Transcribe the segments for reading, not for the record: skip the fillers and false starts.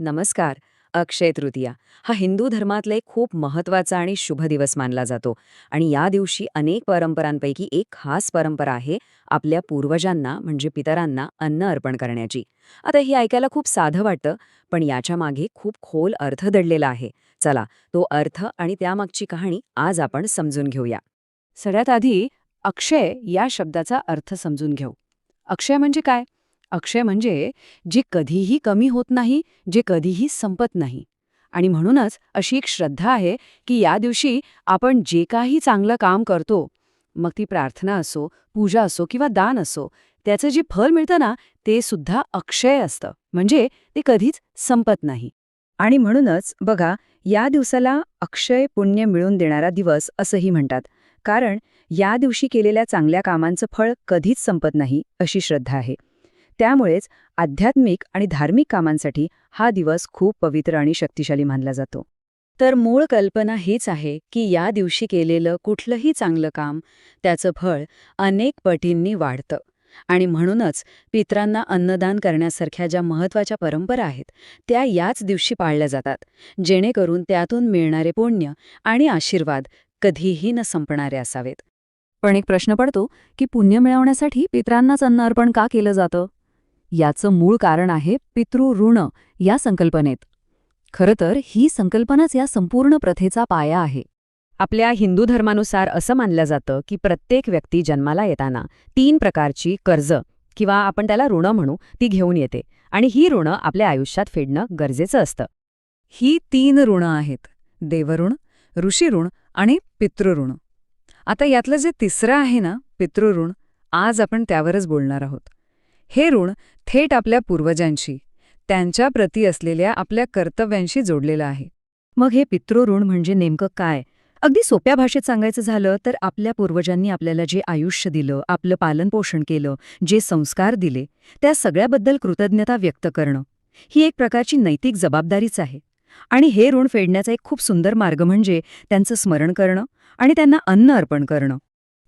नमस्कार. अक्षय तृतीया हा हिंदू धर्मातला एक खूप महत्वाचा आणि शुभ दिवस मानला जातो. आणि या दिवशी अनेक परंपरांपैकी एक खास परंपरा आहे आपल्या पूर्वजांना म्हणजे पितरांना अन्न अर्पण करण्याची. आता हे ऐकायला खूप साधं वाटतं, पण याच्या मागे खूप खोल अर्थ दडलेला आहे. चला, तो अर्थ आणि त्यामागची कहाणी आज आपण समजून घेऊया. सगळ्यात आधी अक्षय या शब्दाचा अर्थ समजून घेऊ. अक्षय म्हणजे काय? अक्षय म्हणजे जे कधीही कमी होत नाही, जे कधीही संपत नाही. आणि म्हणूनच अशी एक श्रद्धा आहे की या दिवशी आपण जे काही चांगलं काम करतो, मग ती प्रार्थना असो, पूजा असो किंवा दान असो, त्याचं जे फळ मिळतं ना, ते सुद्धा अक्षय असतं. म्हणजे ते कधीच संपत नाही. आणि म्हणूनच बघा, या दिवसाला अक्षय पुण्य मिळवून देणारा दिवस असंही म्हणतात. कारण या दिवशी केलेल्या चांगल्या कामांचं फळ कधीच संपत नाही अशी श्रद्धा आहे. त्यामुळेच आध्यात्मिक आणि धार्मिक कामांसाठी हा दिवस खूप पवित्र आणि शक्तिशाली मानला जातो. तर मूळ कल्पना हीच आहे की या दिवशी केलेलं कुठलंही चांगलं काम त्याचं फळ अनेक पटींनी वाढतं. आणि म्हणूनच पितरांना अन्नदान करण्यासारख्या ज्या महत्त्वाच्या परंपरा आहेत त्या याच दिवशी पाळल्या जातात, जेणेकरून त्यातून मिळणारे पुण्य आणि आशीर्वाद कधीही न संपणारे असावेत. पण एक प्रश्न पडतो की पुण्य मिळवण्यासाठी पितरांनाच अन्न अर्पण का केलं जातं? याचं मूळ कारण आहे पितृऋण या संकल्पनेत. खरं तर ही संकल्पनाच या संपूर्ण प्रथेचा पाया आहे. आपल्या हिंदू धर्मानुसार असं मानलं जातं की प्रत्येक व्यक्ती जन्माला येताना 3 प्रकारची कर्ज किंवा आपण त्याला ऋण म्हणू ती घेऊन येते, आणि ही ऋणं आपल्या आयुष्यात फेडणं गरजेचं असतं. ही 3 ऋणं आहेत: देवऋण, ऋषीऋण आणि पितृऋण. आता यातलं जे तिसरं आहे ना, पितृऋण, आज आपण त्यावरच बोलणार आहोत. हे ऋण थेट आपल्या पूर्वजांशी, त्यांच्या प्रती असलेल्या आपल्या कर्तव्यांशी जोडलेलं आहे. मग हे पितृऋण म्हणजे नेमकं काय? अगदी सोप्या भाषेत सांगायचं झालं तर आपल्या पूर्वजांनी आपल्याला जे आयुष्य दिलं, आपलं पालनपोषण केलं, जे संस्कार दिले, त्या सगळ्याबद्दल कृतज्ञता व्यक्त करणं ही एक प्रकारची नैतिक जबाबदारीच आहे. आणि हे ऋण फेडण्याचा एक खूप सुंदर मार्ग म्हणजे त्यांचं स्मरण करणं आणि त्यांना अन्न अर्पण करणं.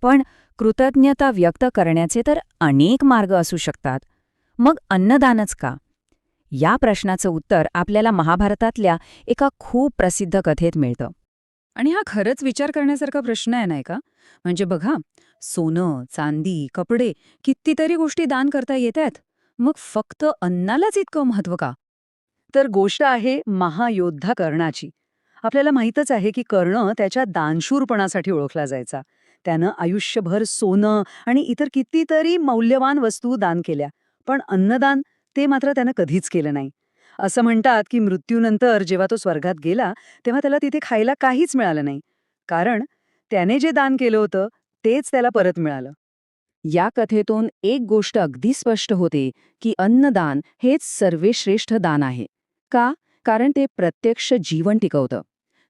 पण कृतज्ञता व्यक्त करण्याचे तर अनेक मार्ग असू शकतात. मग अन्नदानच का? या प्रश्नाचं उत्तर आपल्याला महाभारतातल्या एका खूप प्रसिद्ध कथेत मिळतं. आणि हा खरंच विचार करण्यासारखा प्रश्न आहे नाही का? म्हणजे बघा, सोनं, चांदी, कपडे, कितीतरी गोष्टी दान करता येतात. मग फक्त अन्नालाच इतकं महत्त्व का? तर गोष्ट आहे महायोद्धा कर्णाची. आपल्याला माहीतच आहे की कर्ण त्याच्या दानशूरपणासाठी ओळखला जायचा. त्यानं आयुष्यभर सोनं आणि इतर कितीतरी मौल्यवान वस्तू दान केल्या, पण अन्नदान ते मात्र त्यानं कधीच केलं नाही. असं म्हणतात की मृत्यूनंतर जेव्हा तो स्वर्गात गेला तेव्हा त्याला तिथे खायला काहीच मिळालं नाही, कारण त्याने जे दान केलं होतं तेच त्याला परत मिळालं. या कथेतून एक गोष्ट अगदी स्पष्ट होते की अन्नदान हेच सर्वश्रेष्ठ दान आहे. का? कारण ते प्रत्यक्ष जीवन टिकवतं.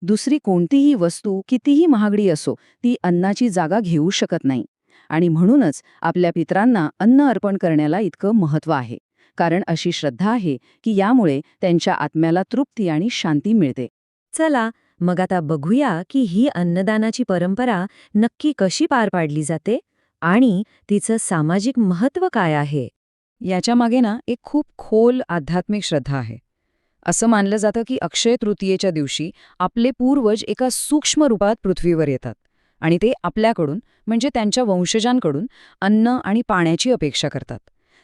दुसरी कोणतीही वस्तू कितीही महागडी असो, ती अन्नाची जागा घेऊ शकत नाही. आणि म्हणूनच आपल्या पितरांना अन्न अर्पण करण्याला इतकं महत्त्व आहे. कारण अशी श्रद्धा आहे की यामुळे त्यांच्या आत्म्याला तृप्ती आणि शांती मिळते. चला, मग आता बघूया की ही अन्नदानाची परंपरा नक्की कशी पार पाडली जाते आणि तिचं सामाजिक महत्त्व काय आहे. याच्या मागे ना एक खूप खोल आध्यात्मिक श्रद्धा आहे. असं मानलं जातं की अक्षय तृतीयेच्या दिवशी आपले पूर्वज एका सूक्ष्म रूपात पृथ्वीवर येतात आणि ते आपल्याकडून म्हणजे त्यांच्या वंशजांकडून अन्न आणि पाण्याची अपेक्षा करतात.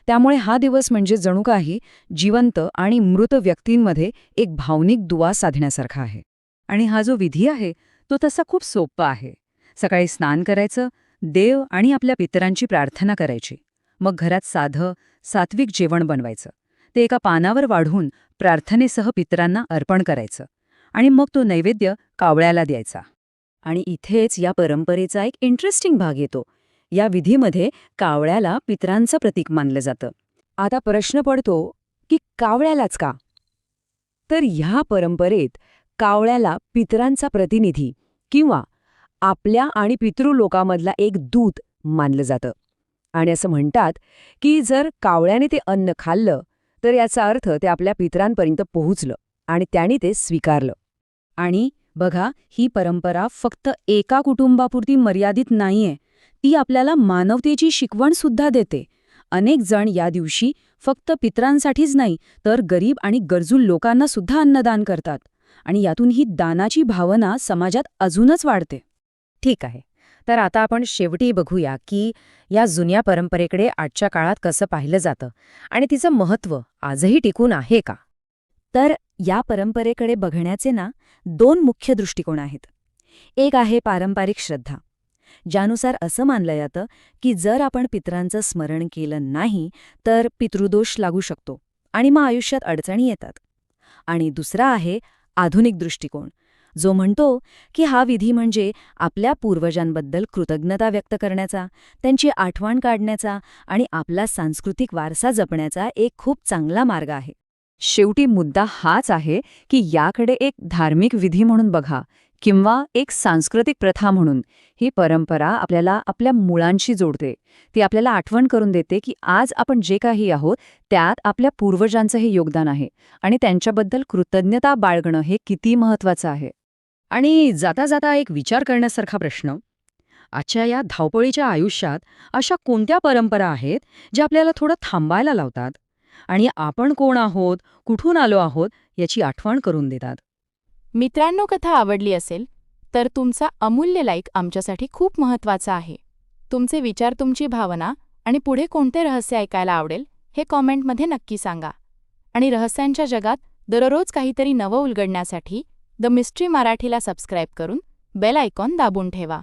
त्यामुळे हा दिवस म्हणजे जणू काही जिवंत आणि मृत व्यक्तींमध्ये एक भावनिक दुवा साधण्यासारखा आहे. आणि हा जो विधी आहे तो तसा खूप सोपा आहे. सकाळी स्नान करायचं, देव आणि आपल्या पितरांची प्रार्थना करायची. मग घरात साधं सात्विक जेवण बनवायचं, ते एका पानावर वाढून प्रार्थनेसह पितरांना अर्पण करायचं आणि मग तो नैवेद्य कावळ्याला द्यायचा. आणि इथेच या परंपरेचा एक इंटरेस्टिंग भाग येतो. या विधीमध्ये कावळ्याला पितरांचं प्रतीक मानलं जातं. आता प्रश्न पडतो की कावळ्यालाच का? तर ह्या परंपरेत कावळ्याला पितरांचा प्रतिनिधी किंवा आपल्या आणि पितृलोकामधला एक दूत मानलं जातं. आणि असं म्हणतात की जर कावळ्याने ते अन्न खाल्लं तर याचा अर्थ ते आपल्या पितरांपर्यंत पोहोचलं आणि त्याने ते स्वीकारलं. आणि बघा, ही परंपरा फक्त एका कुटुंबापुरती मर्यादित नाहीये. ती आपल्याला मानवतेची शिकवण सुद्धा देते. अनेक जण या दिवशी फक्त पितरांसाठीच नाही तर गरीब आणि गरजू लोकांना सुद्धा अन्नदान करतात आणि यातून ही दानाची भावना समाजात अजूनच वाढते. ठीक आहे. तर आता आपण शेवटी बघूया की या जुन्या परंपरेकडे आजच्या काळात कसं पाहिलं जातं आणि तिचं महत्त्व आजही टिकून आहे का? तर या परंपरेकडे बघण्याचे ना 2 मुख्य दृष्टिकोन आहेत. एक आहे पारंपरिक श्रद्धा, ज्यानुसार असं मानलं जातं की जर आपण पितरांचं स्मरण केलं नाही तर पितृदोष लागू शकतो आणि मग आयुष्यात अडचणी येतात. आणि दुसरा आहे आधुनिक दृष्टिकोन, जो म्हणतो की हा विधी म्हणजे आपल्या पूर्वजांबद्दल कृतज्ञता व्यक्त करण्याचा, त्यांची आठवण काढण्याचा आणि आपला सांस्कृतिक वारसा जपण्याचा एक खूप चांगला मार्ग आहे. शेवटी मुद्दा हाच आहे की याकडे एक धार्मिक विधी म्हणून बघा किंवा एक सांस्कृतिक प्रथा म्हणून ही परंपरा आपल्याला आपल्या मुळांशी जोडते. ती आपल्याला आठवण करून देते की आज आपण जे काही आहोत त्यात आपल्या पूर्वजांचं हे योगदान आहे आणि त्यांच्याबद्दल कृतज्ञता बाळगणं हे किती महत्वाचं आहे. आणि जाता जाता एक विचार करण्यासारखा प्रश्न, आजच्या या धावपळीच्या आयुष्यात अशा कोणत्या परंपरा आहेत ज्या आपल्याला थोडं थांबायला लावतात आणि आपण कोण आहोत, कुठून आलो आहोत याची आठवण करून देतात. मित्रांनो, कथा आवडली असेल तर तुमचा अमूल्य लाईक आमच्यासाठी खूप महत्त्वाचा आहे. तुमचे विचार, तुमची भावना आणि पुढे कोणते रहस्य ऐकायला आवडेल हे कॉमेंटमध्ये नक्की सांगा. आणि रहस्यांच्या जगात दररोज काहीतरी नवं उलगडण्यासाठी द मिस्ट्री मराठीला सबस्क्राईब करून बेल आयकॉन दाबून ठेवा.